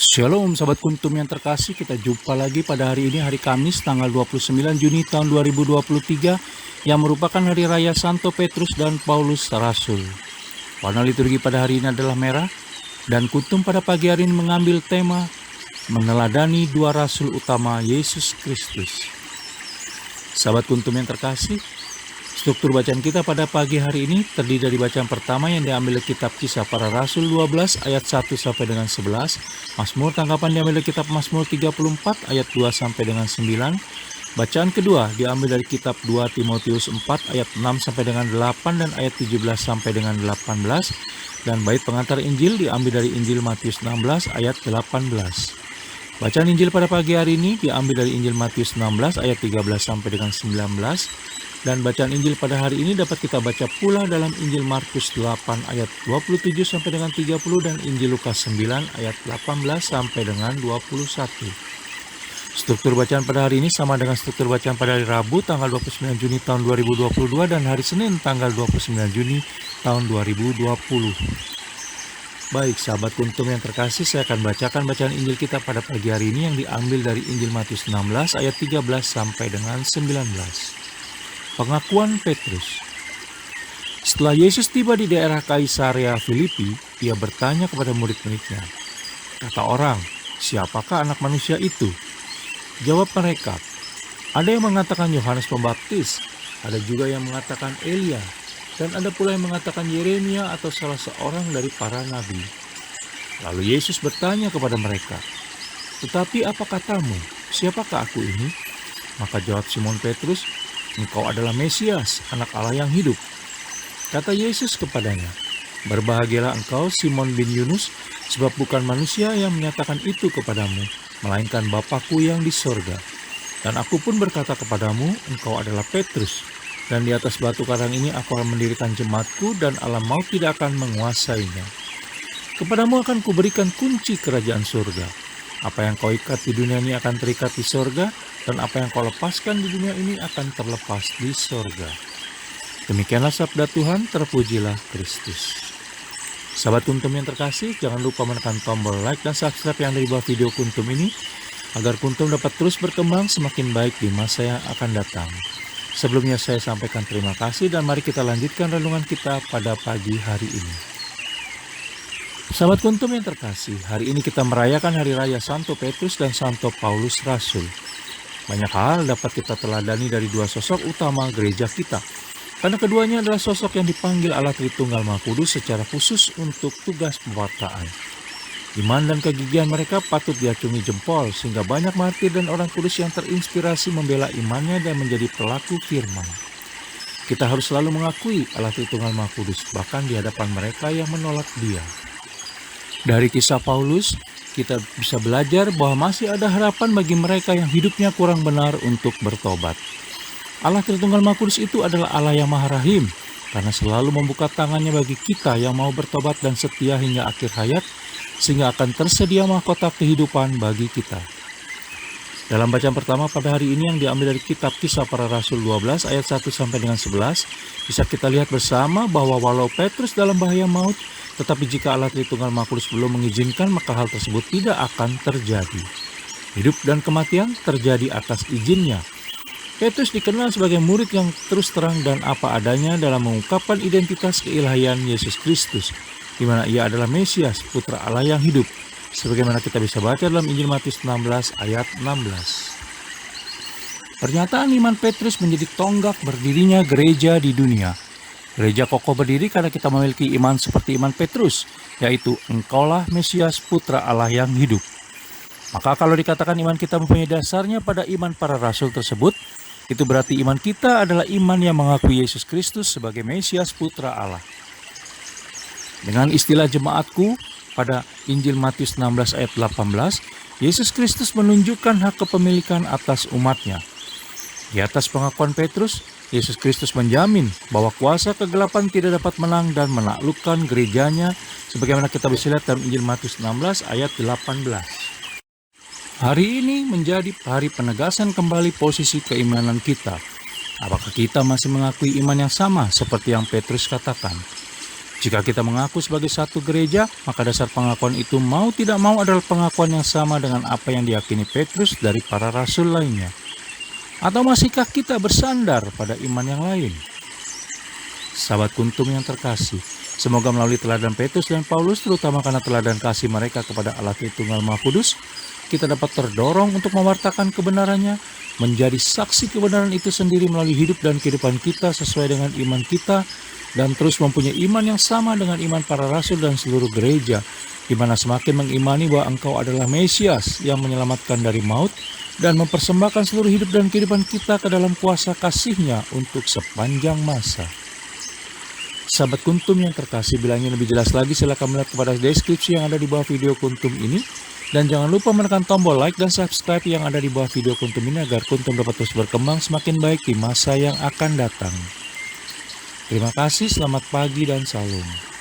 Shalom sahabat kuntum yang terkasih, kita jumpa lagi pada hari ini, hari Kamis tanggal 29 Juni tahun 2023 yang merupakan hari raya Santo Petrus dan Paulus Rasul. Warna liturgi pada hari ini adalah merah dan kuntum pada pagi hari ini mengambil tema meneladani dua rasul utama Yesus Kristus. Sahabat kuntum yang terkasih, struktur bacaan kita pada pagi hari ini terdiri dari bacaan pertama yang diambil dari kitab Kisah Para Rasul 12 ayat 1 sampai dengan 11, Mazmur tanggapan diambil dari kitab Mazmur 34 ayat 2 sampai dengan 9, bacaan kedua diambil dari kitab 2 Timotius 4 ayat 6 sampai dengan 8 dan ayat 17 sampai dengan 18, dan bait pengantar Injil diambil dari Injil Matius 16 ayat 18. Bacaan Injil pada pagi hari ini diambil dari Injil Matius 16 ayat 13 sampai dengan 19, dan bacaan Injil pada hari ini dapat kita baca pula dalam Injil Markus 8 ayat 27 sampai dengan 30 dan Injil Lukas 9 ayat 18 sampai dengan 21. Struktur bacaan pada hari ini sama dengan struktur bacaan pada hari Rabu tanggal 29 Juni tahun 2022 dan hari Senin tanggal 29 Juni tahun 2020. Baik sahabat kuntum yang terkasih, saya akan bacakan bacaan Injil kita pada pagi hari ini yang diambil dari Injil Matius 16 ayat 13 sampai dengan 19. Pengakuan Petrus. Setelah Yesus tiba di daerah Kaisarea Filipi, ia bertanya kepada murid-muridnya, "Kata orang, siapakah anak manusia itu?" Jawab mereka, "Ada yang mengatakan Yohanes Pembaptis, ada juga yang mengatakan Elia, dan ada pula yang mengatakan Yeremia atau salah seorang dari para nabi." Lalu Yesus bertanya kepada mereka, "Tetapi apa katamu? Siapakah aku ini?" Maka jawab Simon Petrus, "Engkau adalah Mesias, anak Allah yang hidup." Kata Yesus kepadanya, "Berbahagialah engkau Simon bin Yunus, sebab bukan manusia yang menyatakan itu kepadamu, melainkan Bapa-Ku yang di sorga. Dan aku pun berkata kepadamu, engkau adalah Petrus, dan di atas batu karang ini aku akan mendirikan jemaat-Ku, dan alam maut tidak akan menguasainya. Kepadamu akan kuberikan kunci kerajaan surga. Apa yang kau ikat di dunia ini akan terikat di sorga, dan apa yang kau lepaskan di dunia ini akan terlepas di sorga." Demikianlah sabda Tuhan, terpujilah Kristus. Sahabat kuntum yang terkasih, jangan lupa menekan tombol like dan subscribe yang ada di bawah video kuntum ini, agar kuntum dapat terus berkembang semakin baik di masa yang akan datang. Sebelumnya saya sampaikan terima kasih dan mari kita lanjutkan renungan kita pada pagi hari ini. Sahabat kuntum yang terkasih, hari ini kita merayakan hari raya Santo Petrus dan Santo Paulus Rasul. Banyak hal dapat kita teladani dari dua sosok utama gereja kita, karena keduanya adalah sosok yang dipanggil Allah Tritunggal Maha Kudus secara khusus untuk tugas pewartaan. Iman dan kegigihan mereka patut diacungi jempol, sehingga banyak martir dan orang kudus yang terinspirasi membela imannya dan menjadi pelaku firman. Kita harus selalu mengakui Allah Tritunggal Maha Kudus, bahkan di hadapan mereka yang menolak Dia. Dari kisah Paulus, kita bisa belajar bahwa masih ada harapan bagi mereka yang hidupnya kurang benar untuk bertobat. Allah Tritunggal Maha Kudus itu adalah Allah yang Maha Rahim, karena selalu membuka tangannya bagi kita yang mau bertobat dan setia hingga akhir hayat, sehingga akan tersedia mahkota kehidupan bagi kita. Dalam bacaan pertama pada hari ini yang diambil dari kitab Kisah Para Rasul 12 ayat 1 sampai dengan 11, bisa kita lihat bersama bahwa walau Petrus dalam bahaya maut, tetapi jika Allah Tritunggal Maha Kudus belum mengizinkan, maka hal tersebut tidak akan terjadi. Hidup dan kematian terjadi atas izinnya. Petrus dikenal sebagai murid yang terus terang dan apa adanya dalam mengungkapkan identitas keilahian Yesus Kristus, di mana ia adalah Mesias, Putra Allah yang hidup, sebagaimana kita bisa baca dalam Injil Matius 16 ayat 16. Pernyataan iman Petrus menjadi tonggak berdirinya gereja di dunia. Gereja kokoh berdiri karena kita memiliki iman seperti iman Petrus, yaitu engkaulah Mesias, Putra Allah yang hidup. Maka kalau dikatakan iman kita mempunyai dasarnya pada iman para rasul tersebut, itu berarti iman kita adalah iman yang mengakui Yesus Kristus sebagai Mesias, Putra Allah. Dengan istilah jemaat-Ku pada Injil Matius 16 ayat 18, Yesus Kristus menunjukkan hak kepemilikan atas umatnya. Di atas pengakuan Petrus, Yesus Kristus menjamin bahwa kuasa kegelapan tidak dapat menang dan menaklukkan gerejanya, sebagaimana kita bisa lihat dalam Injil Matius 16 ayat 18. Hari ini menjadi hari penegasan kembali posisi keimanan kita. Apakah kita masih mengakui iman yang sama seperti yang Petrus katakan? Jika kita mengaku sebagai satu gereja, maka dasar pengakuan itu mau tidak mau adalah pengakuan yang sama dengan apa yang diyakini Petrus dari para rasul lainnya. Atau masihkah kita bersandar pada iman yang lain? Sahabat Kuntum yang terkasih, semoga melalui teladan Petrus dan Paulus, terutama karena teladan kasih mereka kepada Allah Tritunggal Maha Kudus, kita dapat terdorong untuk mewartakan kebenarannya, menjadi saksi kebenaran itu sendiri melalui hidup dan kehidupan kita sesuai dengan iman kita, dan terus mempunyai iman yang sama dengan iman para rasul dan seluruh gereja, di mana semakin mengimani bahwa Engkau adalah Mesias yang menyelamatkan dari maut dan mempersembahkan seluruh hidup dan kehidupan kita ke dalam kuasa kasih-Nya untuk sepanjang masa. Sahabat Kuntum yang terkasih, bila ingin lebih jelas lagi silakan melihat kepada deskripsi yang ada di bawah video Kuntum ini, dan jangan lupa menekan tombol like dan subscribe yang ada di bawah video Kuntum ini agar Kuntum dapat terus berkembang semakin baik di masa yang akan datang. Terima kasih, selamat pagi dan salam.